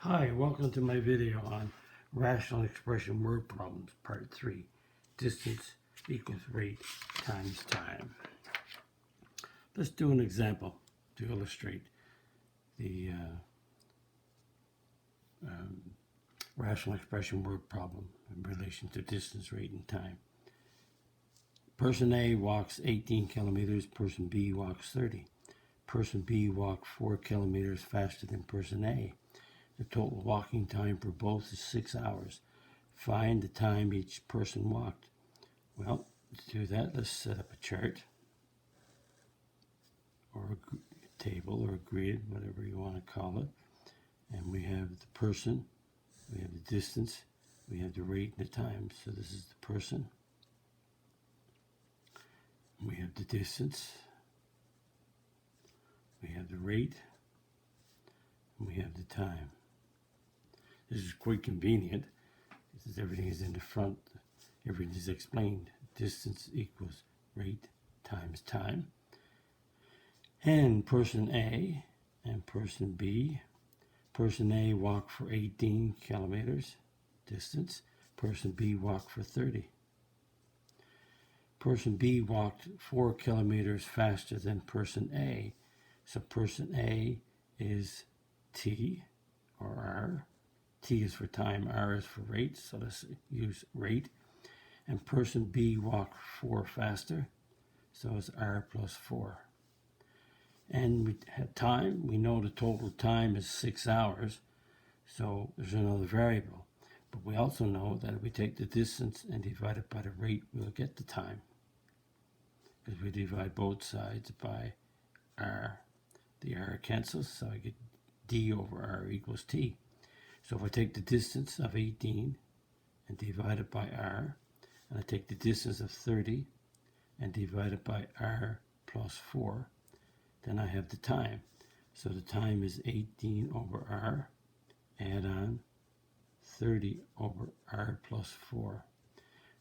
Hi, welcome to my video on rational expression word problems, part 3. Distance equals rate times time. Let's do an example to illustrate the rational expression word problem in relation to distance, rate, and time. Person A walks 18 kilometers, person B walks 30. Person B walked 4 kilometers faster than person A. The total walking time for both is 6 hours. Find the time each person walked. Well, to do that, let's set up a chart or a table or a grid, whatever you want to call it. And we have the person, we have the distance, we have the rate and the time. So this is the person. We have the distance, we have the rate, and we have the time. This is quite convenient because everything is in the front. Everything is explained. Distance equals rate times time. And person A and person B. Person A walked for 18 kilometers distance. Person B walked for 30. Person B walked 4 kilometers faster than person A. So person A is T or R. T is for time, R is for rate, so let's use rate. And person B walked 4 faster, so it's R plus 4. And we have time, we know the total time is 6 hours, so there's another variable. But we also know that if we take the distance and divide it by the rate, we'll get the time. Because we divide both sides by R. The R cancels, so I get D over R equals T. So if I take the distance of 18 and divide it by R, and I take the distance of 30 and divide it by R plus 4, then I have the time. So the time is 18 over R, add on 30 over R plus 4.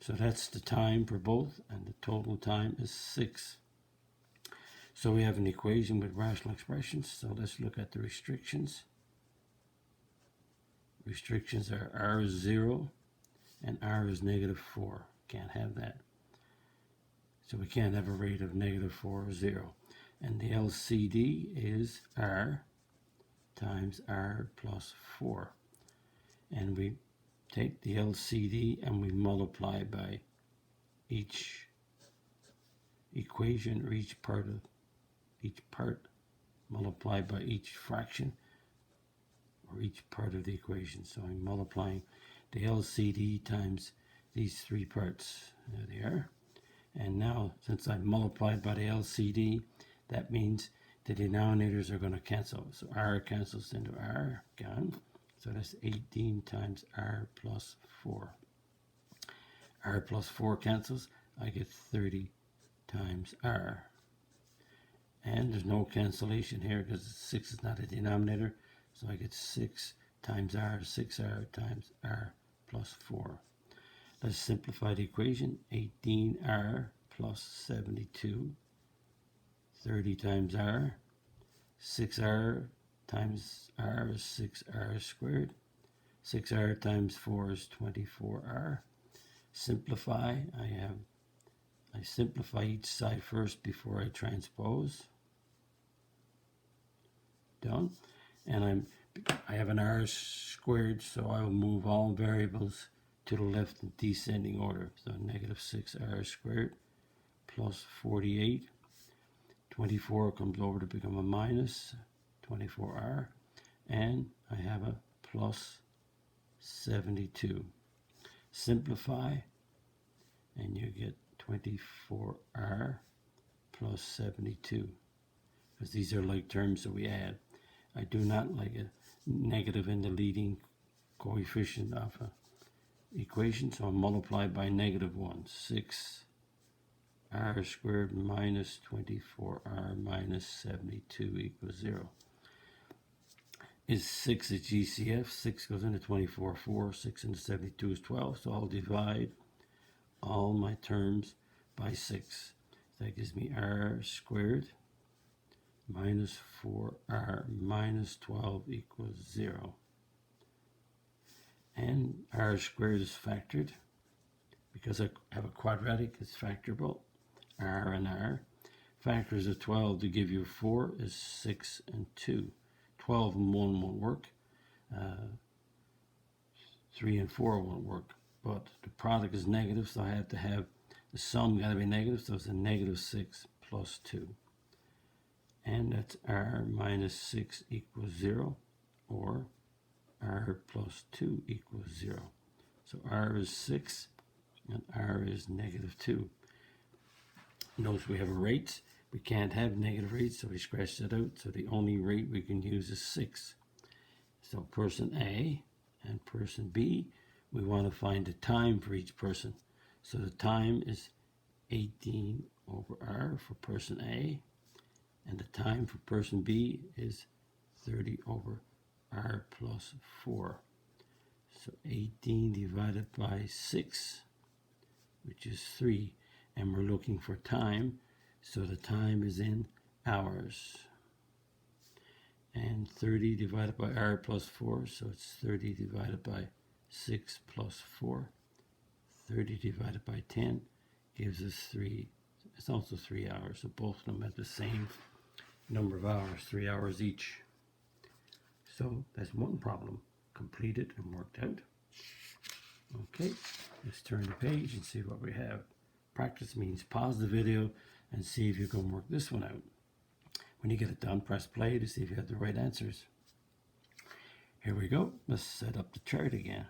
So that's the time for both, and the total time is 6. So we have an equation with rational expressions. So let's look at the restrictions. Restrictions are R is 0 and R is negative 4. Can't have that. So we can't have a rate of negative 4 or 0. And the LCD is R times R plus 4. And we take the LCD and we multiply by each equation or each part multiplied by each fraction or each part of the equation. So I'm multiplying the LCD times these 3 parts. There they are. And now, since I've multiplied by the LCD, that means the denominators are going to cancel. So R cancels into R, gone. So that's 18 times R plus 4. R plus 4 cancels. I get 30 times R. And there's no cancellation here because 6 is not a denominator. So I get 6 times R, 6R times R plus 4. Let's simplify the equation. 18R plus 72. 30 times R. 6R times R is 6R squared. 6R times 4 is 24R. Simplify. I simplify each side first before I transpose. Done. And I have an R squared, so I will move all variables to the left in descending order. So negative 6R squared plus 48. 24 comes over to become a minus 24R. And I have a plus 72. Simplify, and you get 24R plus 72. Because these are like terms that we add. I do not like a negative in the leading coefficient of an equation, so I'll multiply by negative 1. 6R squared minus 24R minus 72 equals 0. Is 6 a GCF? 6 goes into 24, 4. 6 into 72 is 12, so I'll divide all my terms by 6. That gives me R squared minus 4R minus 12 equals 0. And r squared is factored. Because I have a quadratic, it's factorable. R and R. Factors of 12 to give you 4 is 6 and 2. 12 and 1 won't work. 3 and 4 won't work. But the product is negative, so I have to have the sum got to be negative, so it's a negative 6 plus 2. And that's r minus 6 equals 0, or r plus 2 equals 0. So r is 6, and r is negative 2. Notice we have a rate. We can't have negative rates, so we scratch that out. So the only rate we can use is 6. So person A and person B, we want to find the time for each person. So the time is 18 over r for person A, and the time for person B is 30 over r plus 4. So 18 divided by 6, which is 3, and we're looking for time, so the time is in hours. And 30 divided by r plus 4, so it's 30 divided by 6 plus 4. 30 divided by 10 gives us 3. It's also 3 hours, so both of them have the same number of hours, 3 hours each. So that's one problem completed and worked out. Okay, let's turn the page and see what we have. Practice means pause the video and see if you can work this one out. When you get it done, press play to see if you have the right answers. Here we go. Let's set up the chart again.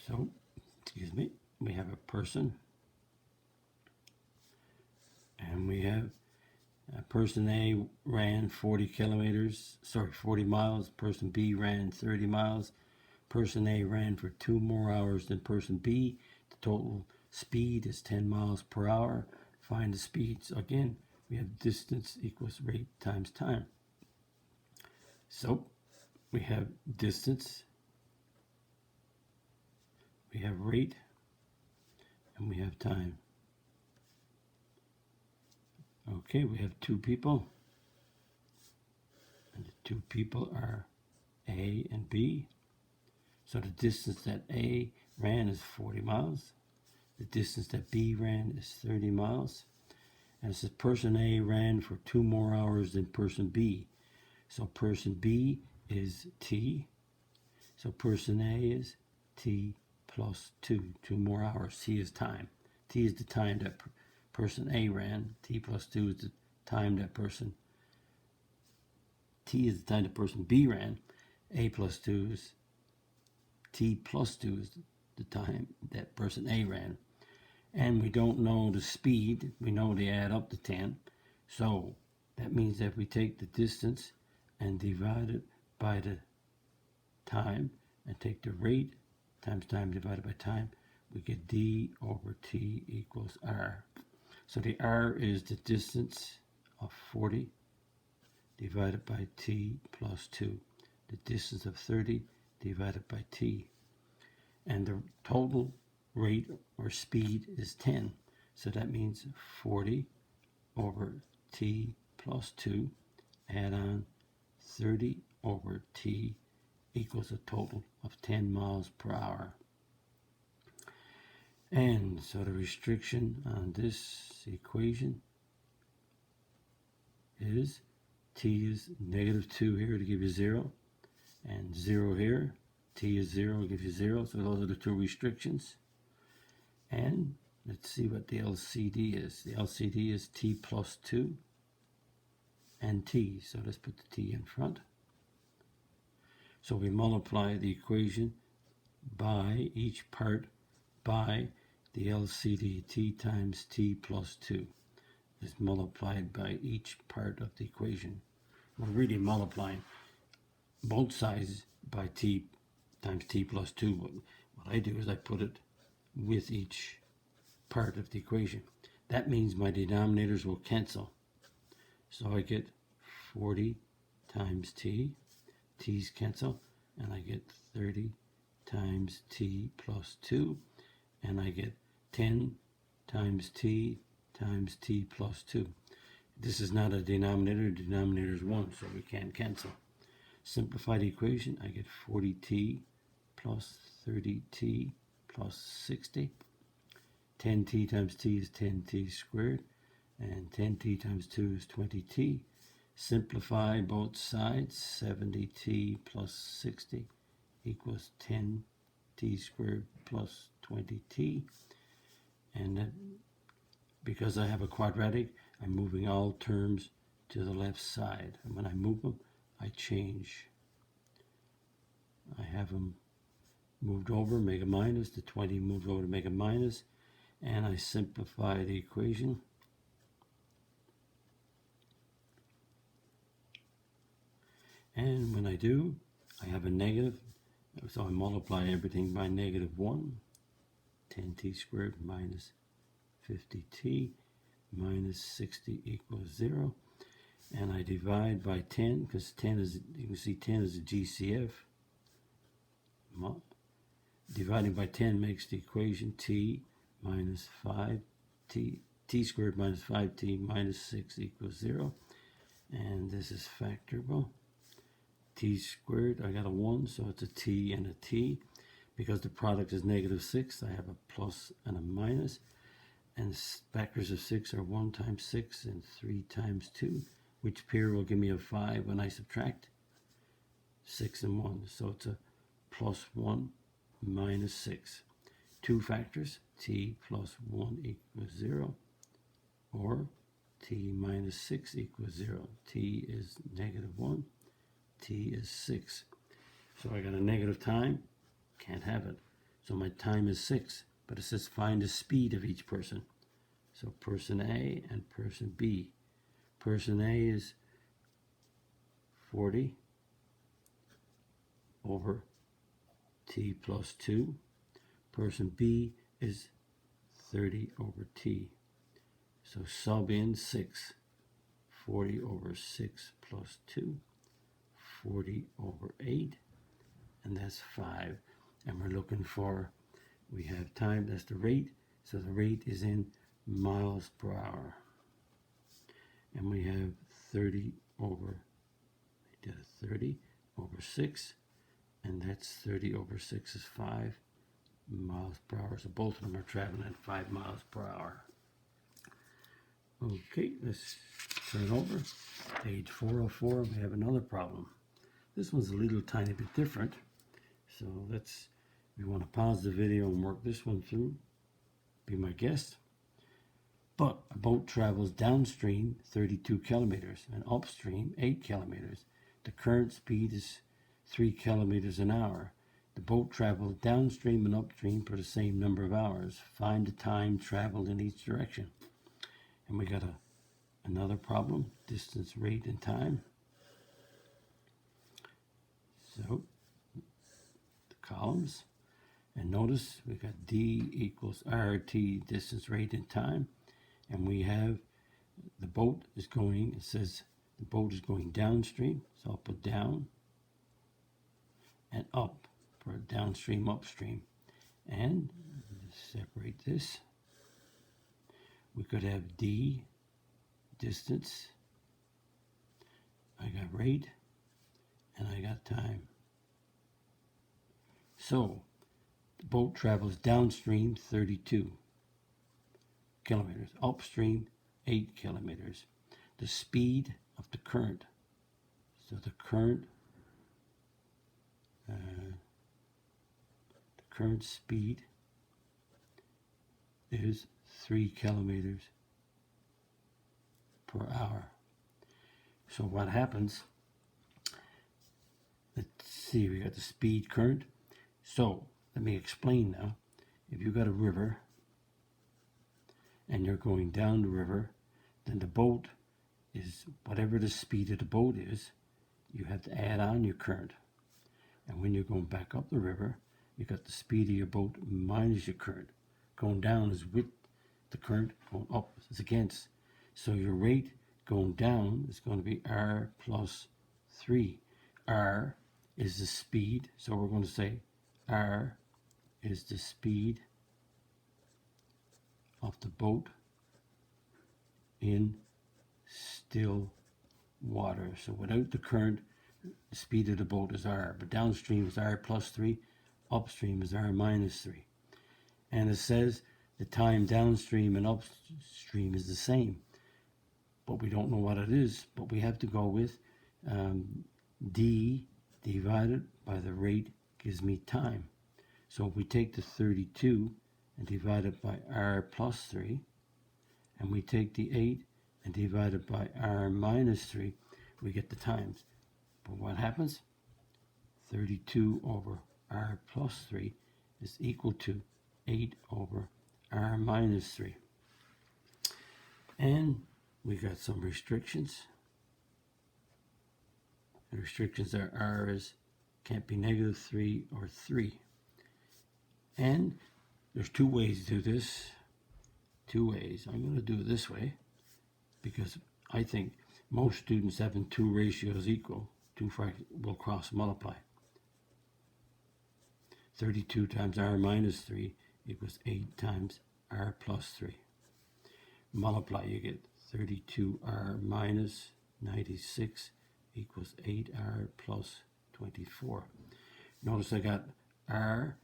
So, excuse me, we have a person, and we have person A ran 40 miles. Person B ran 30 miles. Person A ran for 2 more hours than person B. The total speed is 10 miles per hour. Find the speed. So again, we have distance equals rate times time. So we have distance, we have rate, and we have time. Okay, we have 2 people, and the 2 people are A and B. So the distance that A ran is 40 miles. The distance that B ran is 30 miles. And it says person A ran for 2 more hours than person B. So person B is T. So person A is T plus 2. 2 more hours. T is time. T is the time that person A ran. T plus 2 is the time that person T is the time that person B ran. A plus 2 is T plus 2 is the time that person A ran. And we don't know the speed. We know they add up to 10. So that means that we take the distance and divide it by the time and take the rate times time divided by time, we get d over t equals r. So the r is the distance of 40 divided by t plus 2. The distance of 30 divided by t. And the total rate or speed is 10. So that means 40 over t plus 2, add on 30 over t equals a total of 10 miles per hour. And so the restriction on this equation is t is negative 2 here to give you 0, and 0 here. T is 0 gives you 0, so those are the 2 restrictions. And let's see what the LCD is. The LCD is t plus 2 and t, so let's put the t in front. So we multiply the equation by each part by the LCD, t times t plus 2 is multiplied by each part of the equation. We're really multiplying both sides by t times t plus 2. What I do is I put it with each part of the equation. That means my denominators will cancel. So I get 40 times t, t's cancel, and I get 30 times t plus 2, and I get 10 times t plus 2. This is not a denominator, denominator is 1, so we can't cancel. Simplify the equation, I get 40t plus 30t plus 60. 10t times t is 10t squared, and 10t times 2 is 20t. Simplify both sides, 70t plus 60 equals 10t squared plus 20t. And that, because I have a quadratic, I'm moving all terms to the left side. And when I move them, I change. I have them moved over, make a minus. The 20 moved over to make a minus. And I simplify the equation. And when I do, I have a negative. So I multiply everything by -1. 10t squared minus 50t minus 60 equals 0. And I divide by 10, because 10 is, you can see 10 is a GCF. Dividing by 10 makes the equation t minus 5t, t squared minus 5t minus 6 equals 0. And this is factorable. T squared, I got a 1, so it's a t and a t. Because the product is -6, I have a plus and a minus. And factors of 6 are 1 times 6 and 3 times 2, which pair will give me a 5 when I subtract 6 and 1. So it's a +1 minus 6. Two factors, t plus 1 equals 0, or t minus 6 equals 0. T is -1, t is 6. So I got a negative time, can't have it. So my time is 6, but it says find the speed of each person. So person A and person B. Person A is 40 over t plus 2. Person B is 30 over t. So sub in 6. 40 over 6 plus 2. 40 over 8. And that's 5. And we're looking for, we have time, that's the rate. So the rate is in miles per hour. And we have 30 over, 30 over 6. And that's 30 over 6 is 5 miles per hour. So both of them are traveling at 5 miles per hour. Okay, let's turn over. Page 404, we have another problem. This one's a little tiny bit different. So we want to pause the video and work this one through. Be my guest. But a boat travels downstream 32 kilometers and upstream 8 kilometers. The current speed is 3 kilometers an hour. The boat traveled downstream and upstream for the same number of hours. Find the time traveled in each direction. And we got another problem, distance, rate, and time. So the columns, and notice we got D equals RT, distance, rate, and time. And we have the boat is going, it says the boat is going downstream, so I'll put down and up for downstream, upstream. And separate this. We could have D, distance, I got rate, and I got time. So the boat travels downstream 32 kilometers, upstream 8 kilometers. The speed of the current, so the current speed is 3 kilometers per hour. So what happens, let's see, we got the speed current. So let me explain now. If you got a river and you're going down the river, then the boat is, whatever the speed of the boat is, you have to add on your current. And when you're going back up the river, you got the speed of your boat minus your current. Going down is with the current, going up is against. So your rate going down is going to be R plus 3. R is the speed, so we're going to say R is the speed of the boat in still water. So without the current, the speed of the boat is r, but downstream is r plus 3, upstream is r minus 3. And it says the time downstream and upstream is the same, but we don't know what it is, but we have to go with d divided by the rate gives me time. So if we take the 32 and divide it by r plus 3, and we take the 8 and divide it by r minus 3, we get the times. But what happens? 32 over r plus 3 is equal to 8 over r minus 3. And we got some restrictions. The restrictions are r is can't be negative 3 or 3. And there's two ways to do this. Two ways. I'm going to do it this way because I think most students having two ratios equal, two fractions will cross multiply. 32 times r minus 3 equals 8 times r plus 3. Multiply, you get 32r minus 96 equals 8r plus 24. Notice I got r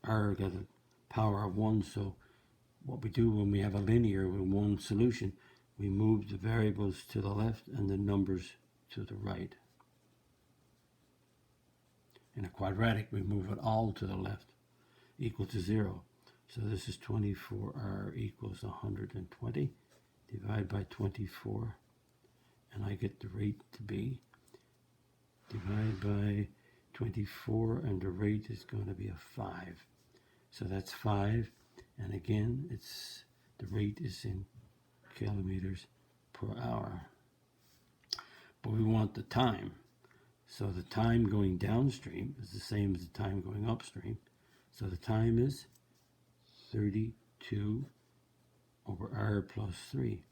got a power of 1, so what we do when we have a linear with one solution, we move the variables to the left and the numbers to the right. In a quadratic, we move it all to the left, equal to 0. So this is 24r equals 120. Divide by 24, and I get the rate to be, divide by 24, and the rate is going to be a 5. So that's 5, and again, the rate is in kilometers per hour. But we want the time. So the time going downstream is the same as the time going upstream. So the time is 32 over r plus 3.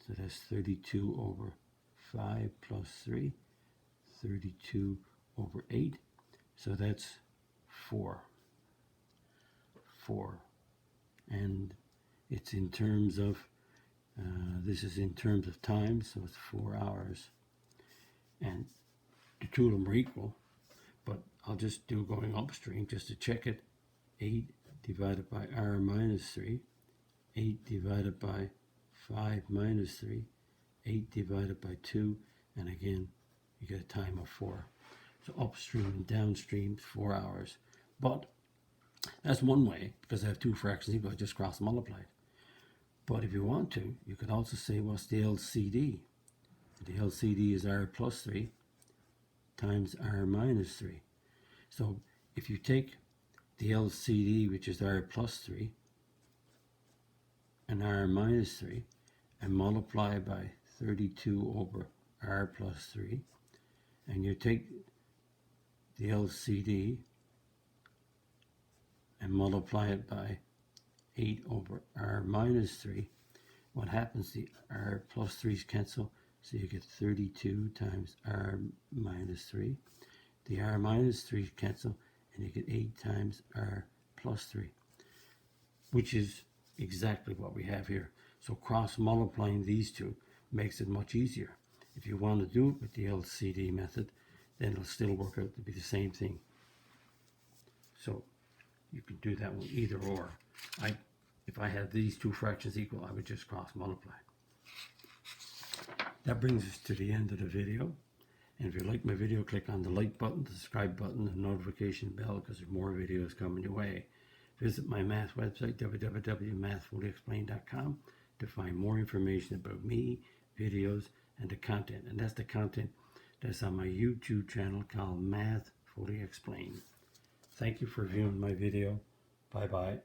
So that's 32 over 5 plus 3, 32 over 8. So that's 4. And it's in terms of, this is in terms of time, so it's 4 hours. And the two of them are equal, but I'll just do going upstream just to check it. 8 divided by r minus 3, 8 divided by 5 minus 3, 8 divided by 2, and again, you get a time of 4. So upstream and downstream, 4 hours. But that's one way, because I have two fractions equal, I just cross multiplied. But if you want to, you could also say, what's the LCD? The LCD is r plus 3 times r minus 3. So if you take the LCD, which is r plus 3, and r minus 3, and multiply by 32 over r plus 3, and you take the LCD and multiply it by 8 over r minus 3, what happens? The r plus 3's cancel, so you get 32 times r minus 3. The r minus 3 cancel, and you get 8 times r plus 3, which is exactly what we have here. So cross multiplying these two makes it much easier. If you want to do it with the LCD method, then it'll still work out to be the same thing. So you can do that one either or. If I had these two fractions equal, I would just cross multiply. That brings us to the end of the video. And if you like my video, click on the like button, the subscribe button, and notification bell, because there's more videos coming your way. Visit my math website, www.mathfullyexplained.com, to find more information about me, videos, and the content. And that's the content that's on my YouTube channel called Math Fully Explained. Thank you for viewing my video. Bye-bye.